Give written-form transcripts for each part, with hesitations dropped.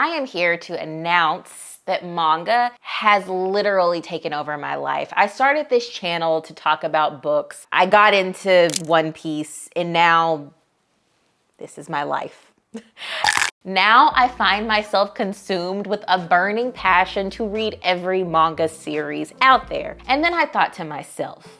I am here to announce that manga has literally taken over my life. I started this channel to talk about books. I got into One Piece and now this is my life. Now I find myself consumed with a burning passion to read every manga series out there. And then I thought to myself,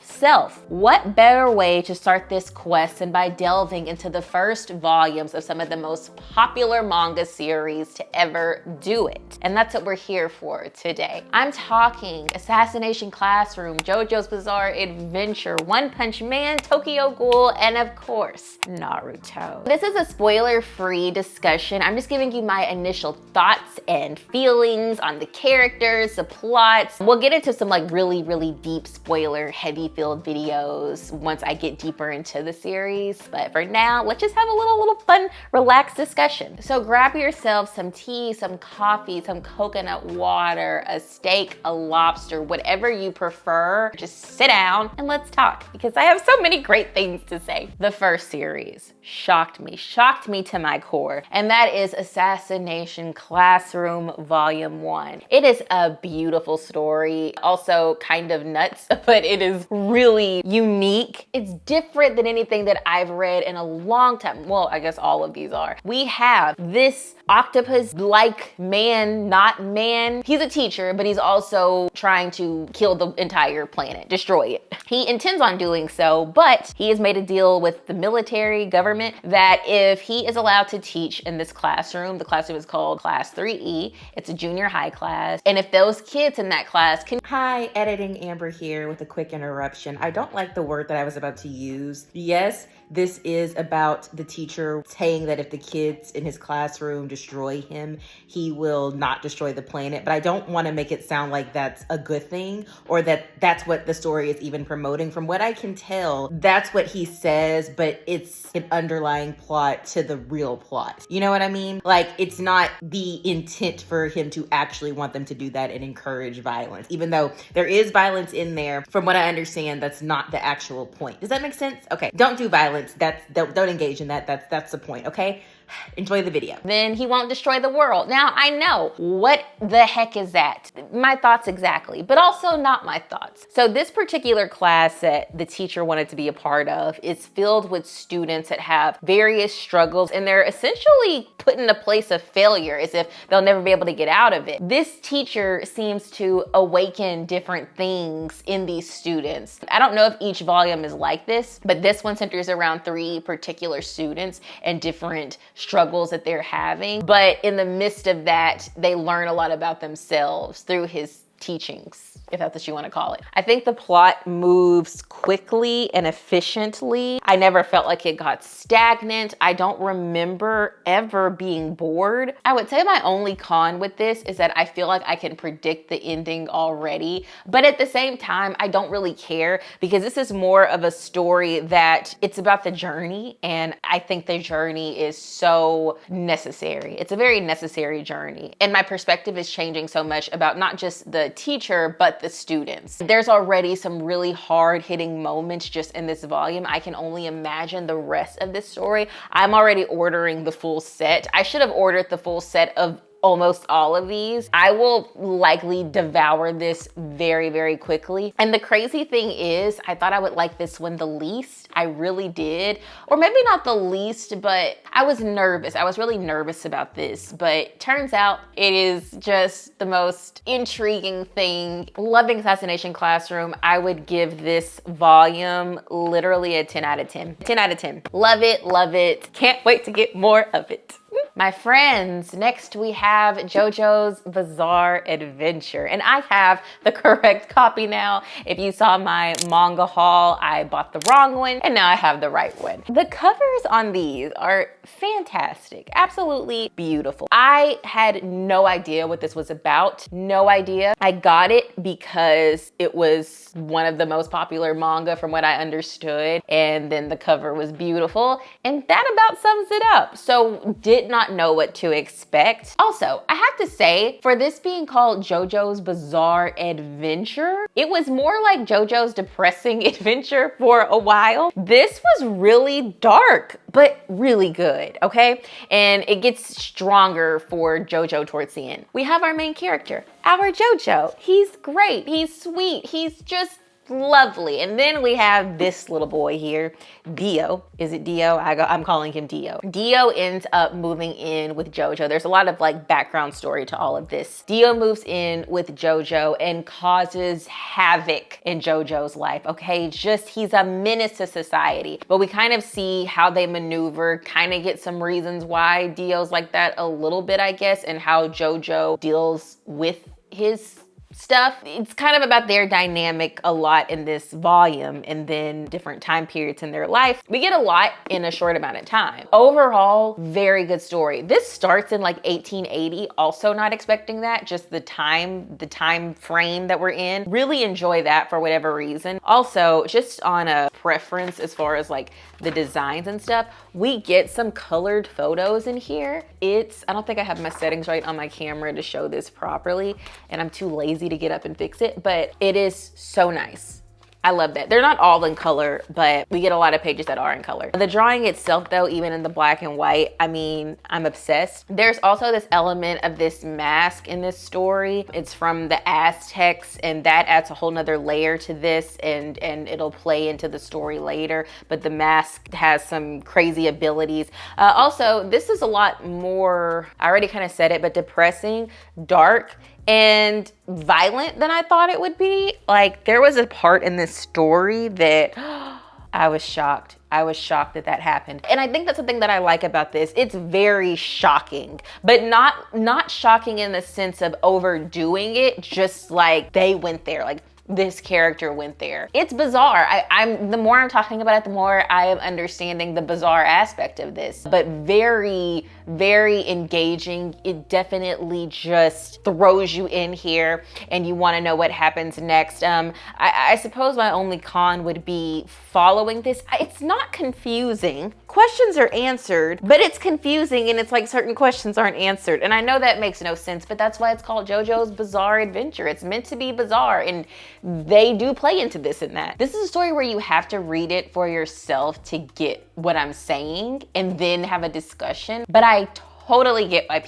what better way to start this quest than by delving into the first volumes of some of the most popular manga series to ever do it. And that's what we're here for today. I'm talking Assassination Classroom, Jojo's Bizarre Adventure, One Punch Man, Tokyo Ghoul, and of course, Naruto. This is a spoiler-free discussion. I'm just giving you my initial thoughts and feelings on the characters, the plots. We'll get into some like really deep spoiler heavy filled videos once I get deeper into the series. But for now, let's just have a little fun, relaxed discussion. So grab yourself some tea, some coffee, some coconut water, a steak, a lobster, whatever you prefer. Just sit down and let's talk because I have so many great things to say. The first series shocked me to my core, and that is Assassination Classroom Volume 1. It is a beautiful story, also kind of nuts, but it is really unique. It's different than anything that I've read in a long time. Well, I guess all of these are. We have this octopus-like man, not man. He's a teacher, but he's also trying to kill the entire planet, destroy it. He intends on doing so, but he has made a deal with the military government that if he is allowed to teach in this classroom, the classroom is called Class 3E. It's a junior high class. And if those kids in that class can... Hi, editing Amber here with a quick interruption. I don't like the word that I was about to use. Yes, this is about the teacher saying that if the kids in his classroom destroy him, he will not destroy the planet. But I don't want to make it sound like that's a good thing or that that's what the story is even promoting. From what I can tell, that's what he says, but it's an underlying plot to the real plot. You know what I mean? Like, it's not the intent for him to actually want them to do that and encourage violence. Even though there is violence in there, from what I understand, that's not the actual point. Does that make sense? Okay, don't do violence. Don't engage in that. That's the point, okay? Enjoy the video. Then he won't destroy the world. Now, I know, what the heck is that? My thoughts exactly, but also not my thoughts. So this particular class that the teacher wanted to be a part of is filled with students that have various struggles and they're essentially put in a place of failure as if they'll never be able to get out of it. This teacher seems to awaken different things in these students. I don't know if each volume is like this, but this one centers around 3 particular students and different struggles that they're having. But in the midst of that, they learn a lot about themselves through his teachings, if that's what you want to call it. I think the plot moves quickly and efficiently. I never felt like it got stagnant. I don't remember ever being bored. I would say my only con with this is that I feel like I can predict the ending already, but at the same time, I don't really care because this is more of a story that it's about the journey, and I think the journey is so necessary. It's a very necessary journey, and my perspective is changing so much about not just the teacher, but the students. There's already some really hard-hitting moments just in this volume. I can only imagine the rest of this story. I'm already ordering the full set. I should have ordered the full set of almost all of these. I will likely devour this very quickly. And the crazy thing is, I thought I would like this one the least. I really did. Or maybe not the least, but I was nervous. I was really nervous about this, but turns out it is just the most intriguing thing. Loving Assassination Classroom. I would give this volume literally a 10 out of 10. 10 out of 10. Love it. Can't wait to get more of it. My friends, next we have Jojo's Bizarre Adventure, and I have the correct copy now. If you saw my manga haul, I bought the wrong one, and now I have the right one. The covers on these are fantastic, absolutely beautiful. I had no idea what this was about, no idea. I got it because it was one of the most popular manga from what I understood, and then the cover was beautiful, and that about sums it up. So did not not know what to expect. Also, I have to say, for this being called JoJo's Bizarre Adventure, it was more like JoJo's Depressing Adventure for a while. This was really dark, but really good, okay? And it gets stronger for JoJo towards the end. We have our main character, our JoJo. He's great, he's sweet, he's just lovely. And then we have this little boy here, Dio. Is it Dio? I'm calling him Dio. Dio ends up moving in with JoJo. There's a lot of like background story to all of this. Dio moves in with JoJo and causes havoc in JoJo's life, okay? He's a menace to society. But we kind of see how they maneuver, kind of get some reasons why Dio's like that a little bit, I guess, and how JoJo deals with his stuff. It's kind of about their dynamic a lot in this volume, and then different time periods in their life. We get a lot in a short amount of time. Overall, very good story. This starts in like 1880, also not expecting that, just the time frame that we're in. Really enjoy that for whatever reason. Also, just on a preference as far as like the designs and stuff, we get some colored photos in here. I don't think I have my settings right on my camera to show this properly, and I'm too lazy to get up and fix it, but it is so nice. I love that. They're not all in color, but we get a lot of pages that are in color. The drawing itself though, even in the black and white, I mean, I'm obsessed. There's also this element of this mask in this story. It's from the Aztecs, and that adds a whole nother layer to this, and it'll play into the story later, but the mask has some crazy abilities. Also, this is a lot more, I already kind of said it, but depressing, dark, and violent than I thought it would be. Like, there was a part in this story that I was shocked. I was shocked that happened. And I think that's something that I like about this. It's very shocking, but not shocking in the sense of overdoing it, just like they went there. Like, this character went there. It's bizarre. The more I'm talking about it, the more I am understanding the bizarre aspect of this, but very, very engaging. It definitely just throws you in here and you want to know what happens next. I suppose my only con would be following this. It's not confusing. Questions are answered, but it's confusing, and it's like certain questions aren't answered. And I know that makes no sense, but that's why it's called JoJo's Bizarre Adventure. It's meant to be bizarre, and they do play into this and that. This is a story where you have to read it for yourself to get what I'm saying and then have a discussion. But I totally get why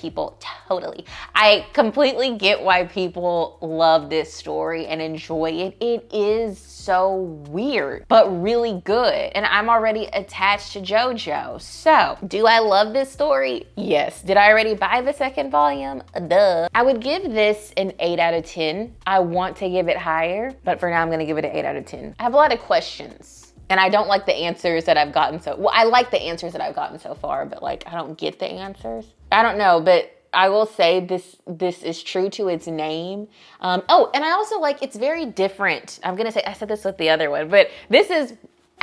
I completely get why people love this story and enjoy it. It is so weird, but really good. And I'm already attached to JoJo. So, do I love this story? Yes. Did I already buy the second volume? Duh. I would give this an 8 out of 10. I want to give it higher, but for now I'm gonna give it an 8 out of 10. I have a lot of questions. And I don't like the answers that I've gotten I like the answers that I've gotten so far, but like, I don't get the answers. I don't know, but I will say this is true to its name. Oh, and I also like, it's very different. I said this with the other one, but this is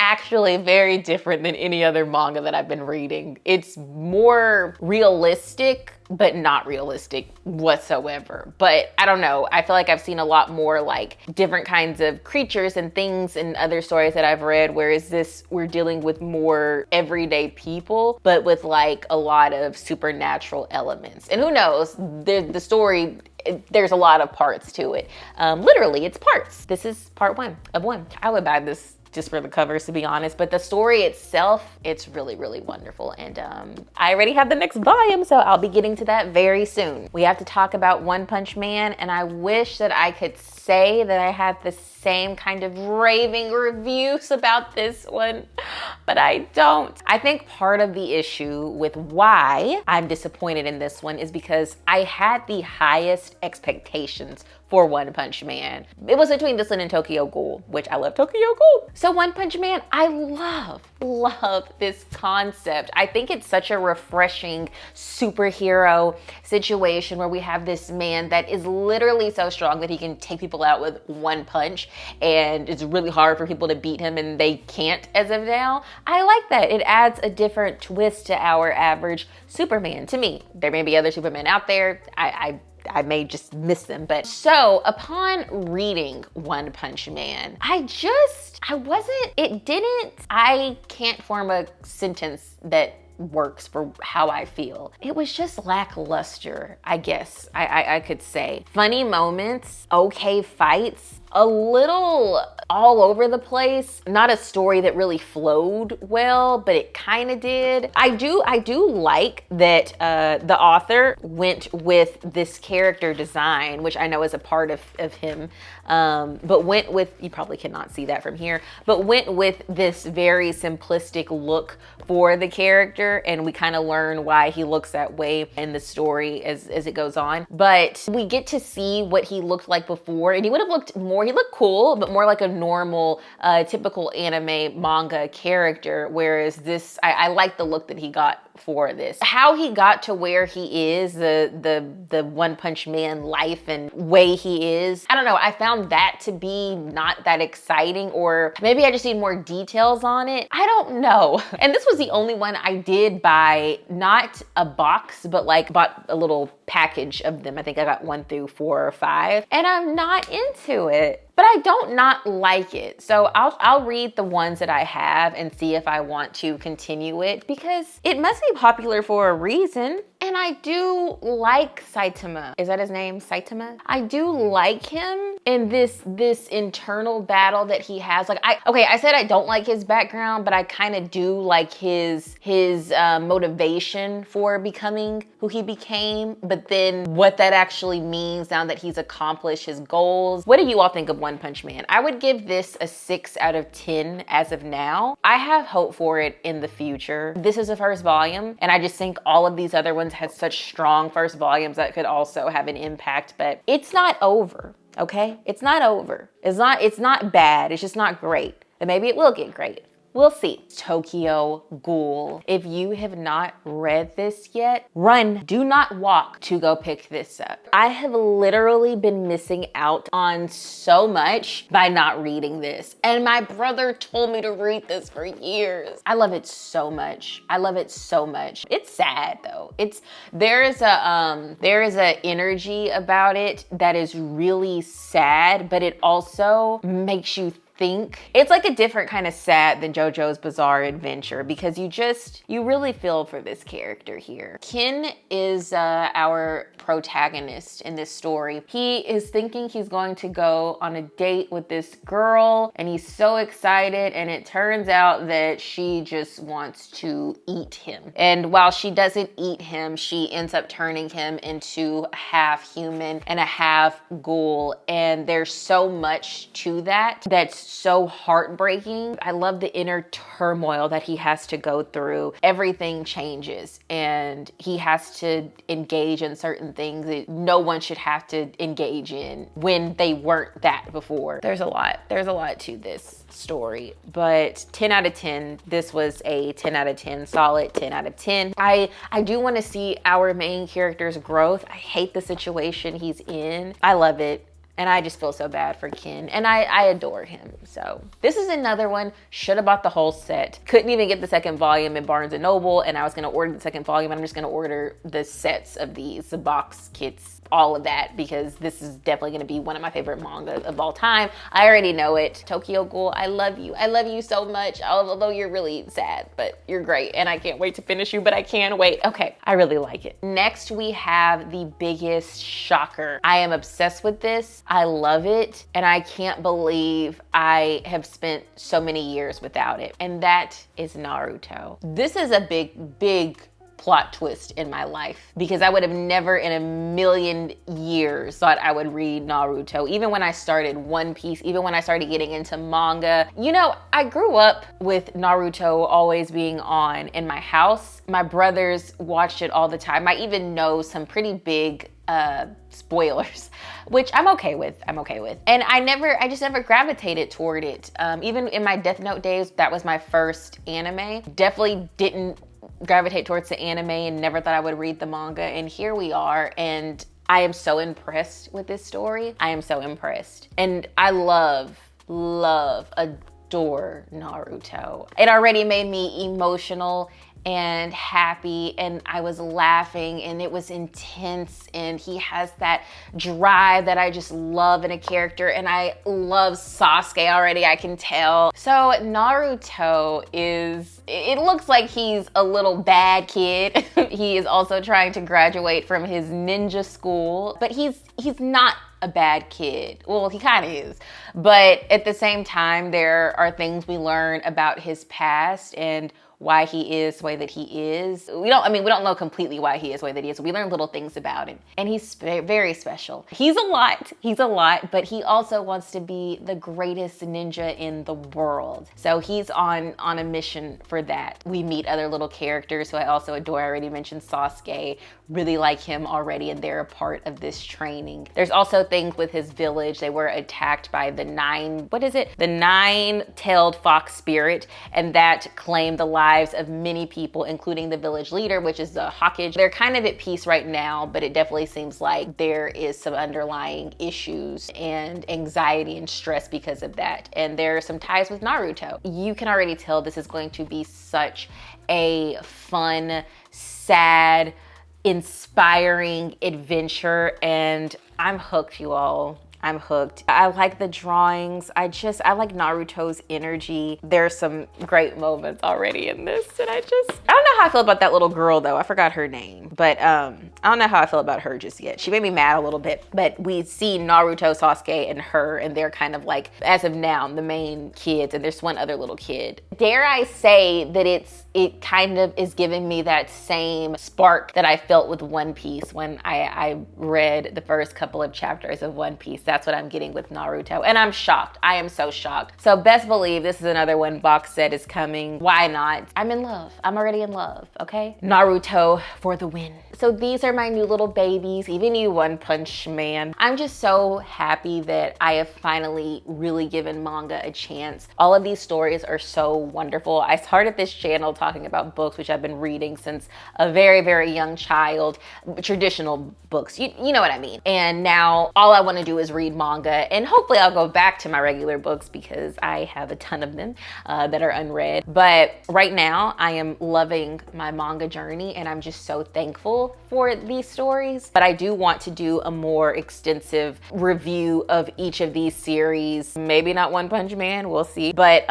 actually very different than any other manga that I've been reading. It's more realistic, but not realistic whatsoever. But I don't know, I feel like I've seen a lot more like different kinds of creatures and things in other stories that I've read, whereas this, we're dealing with more everyday people, but with like a lot of supernatural elements. And who knows, the story, there's a lot of parts to it. Literally, it's parts. This is part 1 of 1. I would buy this just for the covers, to be honest, but the story itself, it's really, really wonderful. And I already have the next volume, so I'll be getting to that very soon. We have to talk about One Punch Man, and I wish that I could say that I had the same kind of raving reviews about this one, but I don't. I think part of the issue with why I'm disappointed in this one is because I had the highest expectations for One Punch Man. It was between this one and Tokyo Ghoul, which I love Tokyo Ghoul. So One Punch Man, I love this concept. I think it's such a refreshing superhero situation where we have this man that is literally so strong that he can take people out with one punch, and it's really hard for people to beat him, and they can't as of now. I like that. It adds a different twist to our average Superman to me. There may be other Supermen out there. I may just miss them. But so upon reading One Punch Man, I can't form a sentence that works for how I feel. It was just lackluster, I guess I could say. Funny moments, okay fights, a little all over the place. Not a story that really flowed well, but it kind of did. I do like that the author went with this character design, which I know is a part of him, but went with, you probably cannot see that from here, but went with this very simplistic look for the character, and we kind of learn why he looks that way in the story as it goes on. But we get to see what he looked like before, and he would have looked more, he looked cool, but more like a normal, typical anime manga character, whereas this, I like the look that he got for this. How he got to where he is, the One Punch Man life and way he is, I don't know, I found that to be not that exciting, or maybe I just need more details on it. I don't know. And this was the only one I did buy, not a box, but like bought a little package of them. I think I got 1 through 4 or 5, and I'm not into it. But I don't not like it. So I'll read the ones that I have and see if I want to continue it, because it must be popular for a reason. And I do like Saitama. Is that his name? Saitama? I do like him in this internal battle that he has. Like, I said I don't like his background, but I kind of do like his motivation for becoming who he became. But then what that actually means now that he's accomplished his goals. What do you all think of One Punch Man? I would give this a 6 out of 10 as of now. I have hope for it in the future. This is the first volume, and I just think all of these other ones had such strong first volumes that could also have an impact, but it's not over, okay? It's not over. It's not bad. It's just not great. And maybe it will get great. We'll see. Tokyo Ghoul. If you have not read this yet, run, do not walk to go pick this up. I have literally been missing out on so much by not reading this. And my brother told me to read this for years. I love it so much. I love it so much. It's sad though. There is a energy about it that is really sad, but it also makes you think. It's like a different kind of sad than JoJo's Bizarre Adventure, because you really feel for this character here. Ken is our protagonist in this story. He is thinking he's going to go on a date with this girl, and he's so excited, and it turns out that she just wants to eat him. And while she doesn't eat him, she ends up turning him into a half human and a half ghoul. And there's so much to that that's so heartbreaking. I love the inner turmoil that he has to go through. Everything changes, and he has to engage in certain things that no one should have to engage in when they weren't that before. There's a lot to this story, but 10 out of 10. This was a 10 out of 10, solid 10 out of 10. I do want to see our main character's growth. I hate the situation he's in. I love it. And I just feel so bad for Ken, and I adore him. So this is another one, should have bought the whole set. Couldn't even get the second volume in Barnes & Noble, and I was gonna order the second volume, and I'm just gonna order the sets of these, the box kits, all of that, because this is definitely gonna be one of my favorite manga of all time. I already know it. Tokyo Ghoul, I love you. I love you so much, although you're really sad, but you're great, and I can't wait to finish you, but I can wait. Okay, I really like it. Next, we have the biggest shocker. I am obsessed with this. I love it, and I can't believe I have spent so many years without it, and that is Naruto. This is a big plot twist in my life, because I would have never in a million years thought I would read Naruto. Even when I started One Piece, even when I started getting into manga. You know, I grew up with Naruto always being on in my house. My brothers watched it all the time. I even know some pretty big spoilers, which I'm okay with. And I just never gravitated toward it. Even in my Death Note days, that was my first anime. Definitely didn't gravitate towards the anime and never thought I would read the manga. And here we are, and I am so impressed with this story. I am so impressed. And I love, adore Naruto. It already made me emotional and happy, and I was laughing, and it was intense, and he has that drive that I just love in a character, and I love Sasuke already, I can tell. So Naruto it looks like he's a little bad kid. He is also trying to graduate from his ninja school, but he's not a bad kid. Well, he kind of is. But at the same time, there are things we learn about his past and why he is the way that he is. We don't know completely why he is the way that he is. We learn little things about him. And he's very special. He's a lot, but he also wants to be the greatest ninja in the world. So he's on a mission for that. We meet other little characters who I also adore. I already mentioned Sasuke. Really like him already, and they're a part of this training. There's also things with his village. They were attacked by the nine-tailed fox spirit, and that claimed the lives of many people, including the village leader, which is the Hawkage. They're kind of at peace right now, but it definitely seems like there is some underlying issues and anxiety and stress because of that. And there are some ties with Naruto. You can already tell this is going to be such a fun, sad, inspiring adventure, and I'm hooked, you all. I'm hooked. I like the drawings. I like Naruto's energy. There's some great moments already in this, and I don't know how I feel about that little girl though. I forgot her name, but I don't know how I feel about her just yet. She made me mad a little bit, but we see Naruto, Sasuke, and her, and they're kind of like, as of now, the main kids, and there's one other little kid. Dare I say that it kind of is giving me that same spark that I felt with One Piece when I read the first couple of chapters of One Piece. That's what I'm getting with Naruto, and I'm shocked. I am so shocked. So best believe this is another one. Box set is coming. Why not? I'm in love. I'm already in love, okay? Naruto for the win. So these are my new little babies, even you One Punch Man. I'm just so happy that I have finally really given manga a chance. All of these stories are so wonderful. I started this channel talking about books, which I've been reading since a very, very young child, traditional books, you know what I mean. And now all I want to do is read manga, and hopefully I'll go back to my regular books because I have a ton of them that are unread. But right now I am loving my manga journey, and I'm just so thankful for these stories. But I do want to do a more extensive review of each of these series. Maybe not One Punch Man, we'll see, but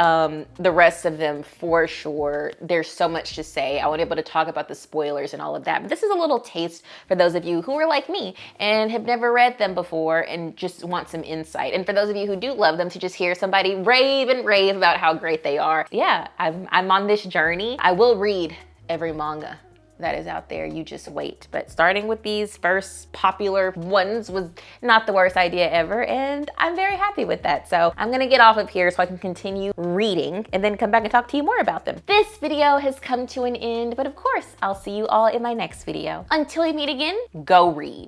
the rest of them for sure. There's so much to say. I want to be able to talk about the spoilers and all of that, but this is a little taste for those of you who are like me and have never read them before and just want some insight. And for those of you who do love them, to just hear somebody rave and rave about how great they are. Yeah, I'm on this journey. I will read every manga that is out there. You just wait. But starting with these first popular ones was not the worst idea ever, and I'm very happy with that. So I'm gonna get off of here so I can continue reading and then come back and talk to you more about them. This video has come to an end, but of course, I'll see you all in my next video. Until we meet again, go read.